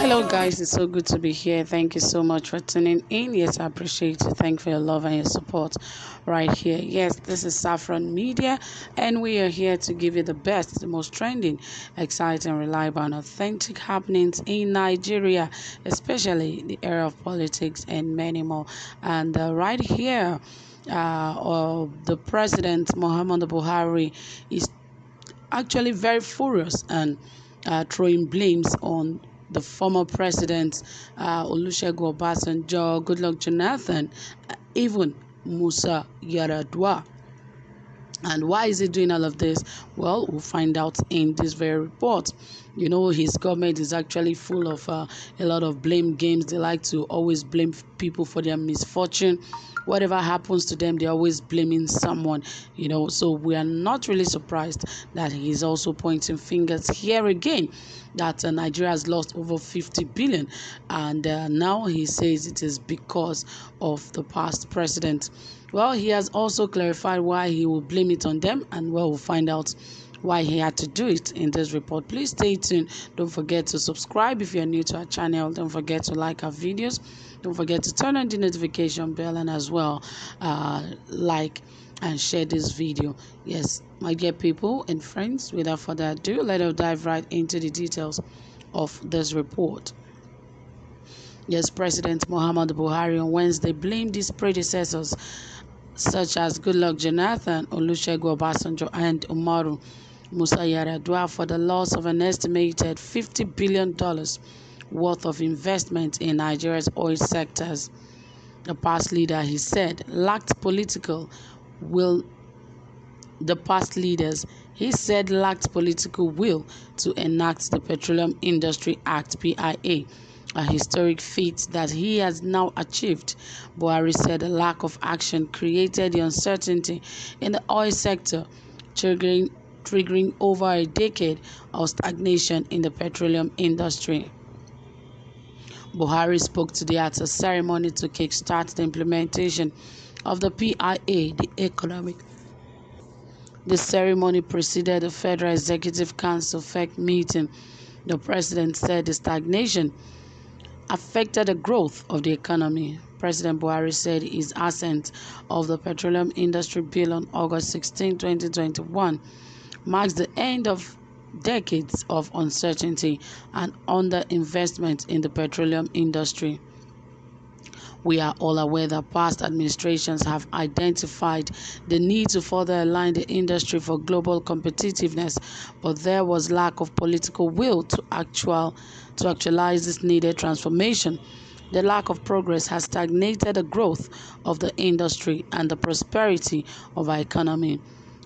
Hello, guys. It's so good to be here. Thank you so much for tuning in. Yes, I appreciate you. Thank you for your love and your support right here. Yes, this is Saffron Media, and we are here to give you the best, the most trending, exciting, reliable, and authentic happenings in Nigeria, especially the area of politics and many more. And right here, the president, Muhammadu Buhari, is actually very furious and throwing blames on the former president Olusegun Obasanjo, Goodluck Jonathan, even Musa Yaradua. And why is he doing all of this? Well, we'll find out in this very report. You know, his government is actually full of a lot of blame games. They like to always blame people for their misfortune. Whatever happens to them, they're always blaming someone, you know. So we are not really surprised that he's also pointing fingers here again that Nigeria has lost over 50 billion. And now he says it is because of the past president. Well, he has also clarified why he will blame it on them, and we'll find out why he had to do it in this report. Please stay tuned. Don't forget to subscribe if you're new to our channel. Don't forget to like our videos. Don't forget to turn on the notification bell, and as well like and share this video. Yes, my dear people and friends, without further ado, let us dive right into the details of this report. Yes, President Muhammadu Buhari on Wednesday blamed his predecessors such as Goodluck Jonathan, Olusegun Obasanjo, and Umaru Musa Yar'Adua for the loss of an estimated $50 billion worth of investment in Nigeria's oil sectors. The past leader, he said, lacked political will. The past leaders, he said, lacked political will to enact the Petroleum Industry Act (PIA), a historic feat that he has now achieved. Buhari said the lack of action created the uncertainty in the oil sector, triggering over a decade of stagnation in the petroleum industry. Buhari spoke today at a ceremony to kickstart the implementation of the PIA, the economic. The ceremony preceded the Federal Executive Council FEC meeting. The president said the stagnation affected the growth of the economy. President Buhari said his assent of the Petroleum Industry Bill on August 16, 2021 marks the end of decades of uncertainty and underinvestment in the petroleum industry. We are all aware that past administrations have identified the need to further align the industry for global competitiveness, but there was lack of political will to actualize this needed transformation. The lack of progress has stagnated the growth of the industry and the prosperity of our economy.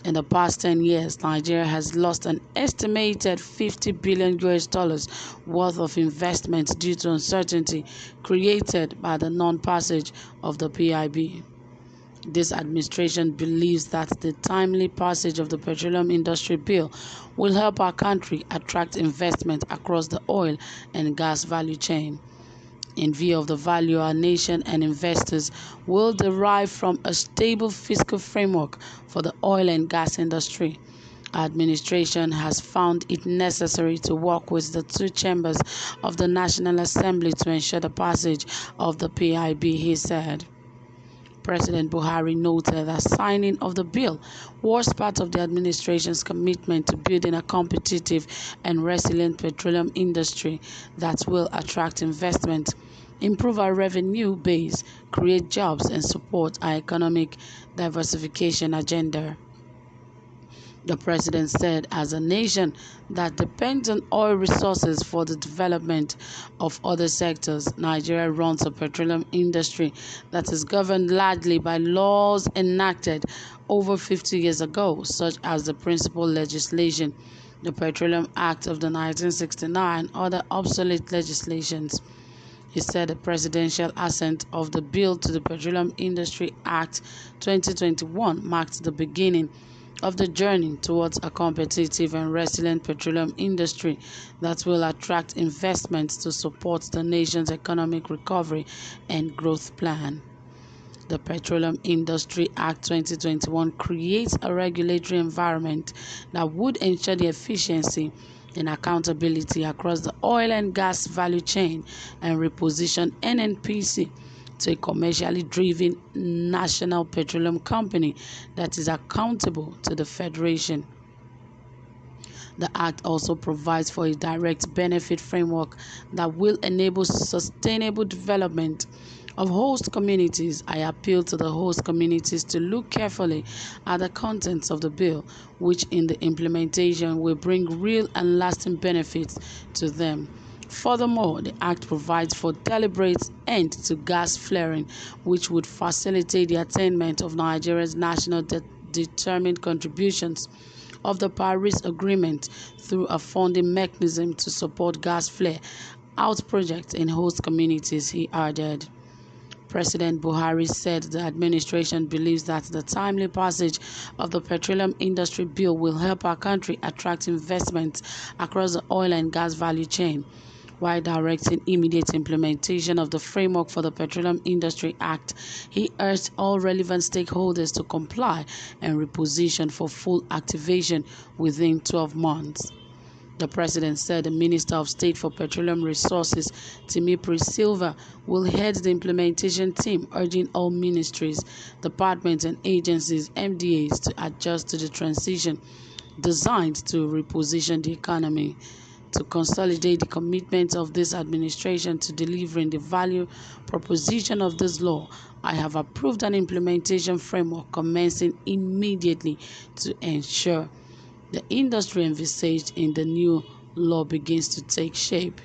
In the past 10 years, Nigeria has lost an estimated $50 billion worth of investment due to uncertainty created by the non-passage of the PIB. This administration believes that the timely passage of the Petroleum Industry Bill will help our country attract investment across the oil and gas value chain. In view of the value our nation and investors will derive from a stable fiscal framework for the oil and gas industry, our administration has found it necessary to work with the two chambers of the National Assembly to ensure the passage of the PIB, he said. President Buhari noted that signing of the bill was part of the administration's commitment to building a competitive and resilient petroleum industry that will attract investment, improve our revenue base, create jobs, and support our economic diversification agenda. The president said, as a nation that depends on oil resources for the development of other sectors, Nigeria runs a petroleum industry that is governed largely by laws enacted over 50 years ago, such as the principal legislation, the Petroleum Act of the 1969, and other obsolete legislations. He said the presidential assent of the bill to the Petroleum Industry Act 2021 marked the beginning of the journey towards a competitive and resilient petroleum industry that will attract investments to support the nation's economic recovery and growth plan. The Petroleum Industry Act 2021 creates a regulatory environment that would ensure the efficiency and accountability across the oil and gas value chain and reposition NNPC to a commercially driven national petroleum company that is accountable to the Federation. The Act also provides for a direct benefit framework that will enable sustainable development of host communities. I appeal to the host communities to look carefully at the contents of the bill, which in the implementation will bring real and lasting benefits to them. Furthermore, the Act provides for deliberate end to gas flaring, which would facilitate the attainment of Nigeria's national determined contributions of the Paris Agreement through a funding mechanism to support gas flare out projects in host communities, he added. President Buhari said the administration believes that the timely passage of the Petroleum Industry Bill will help our country attract investment across the oil and gas value chain. While directing immediate implementation of the framework for the Petroleum Industry Act, he urged all relevant stakeholders to comply and reposition for full activation within 12 months. The president said the Minister of State for Petroleum Resources, Timipri Silva, will head the implementation team, urging all ministries, departments and agencies, MDAs, to adjust to the transition designed to reposition the economy. To consolidate the commitment of this administration to delivering the value proposition of this law, I have approved an implementation framework commencing immediately to ensure the industry envisaged in the new law begins to take shape.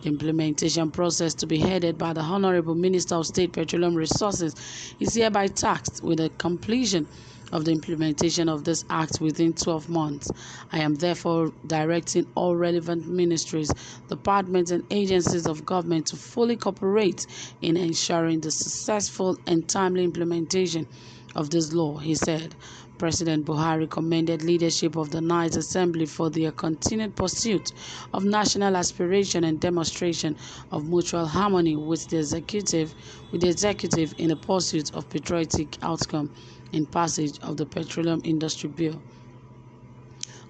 The implementation process, to be headed by the Honorable Minister of State Petroleum Resources, is hereby tasked with the completion of the implementation of this Act within 12 months. I am therefore directing all relevant ministries, departments and agencies of government to fully cooperate in ensuring the successful and timely implementation of this law, he said. President Buhari commended leadership of the Ninth Assembly for their continued pursuit of national aspiration and demonstration of mutual harmony with the executive in the pursuit of patriotic outcome in passage of the Petroleum Industry Bill.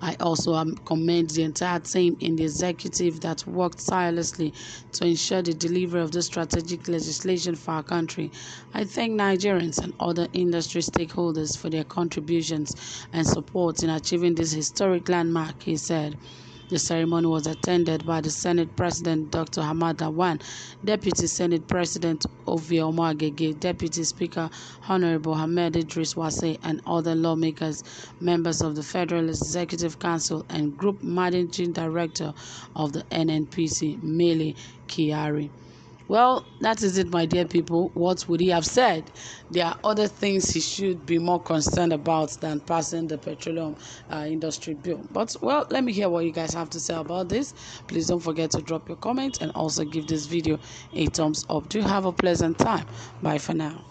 I also commend the entire team in the executive that worked tirelessly to ensure the delivery of this strategic legislation for our country. I thank Nigerians and other industry stakeholders for their contributions and support in achieving this historic landmark, he said. The ceremony was attended by the Senate President Dr. Hamad Awan, Deputy Senate President Ovie Omoagege, Deputy Speaker Honorable Hamed Idris Wase, and other lawmakers, members of the Federal Executive Council, and Group Managing Director of the NNPC, Mele Kyari. Well, that is it, my dear people. What would he have said? There are other things he should be more concerned about than passing the petroleum industry bill. But, well, let me hear what you guys have to say about this. Please don't forget to drop your comments and also give this video a thumbs up. Do have a pleasant time. Bye for now.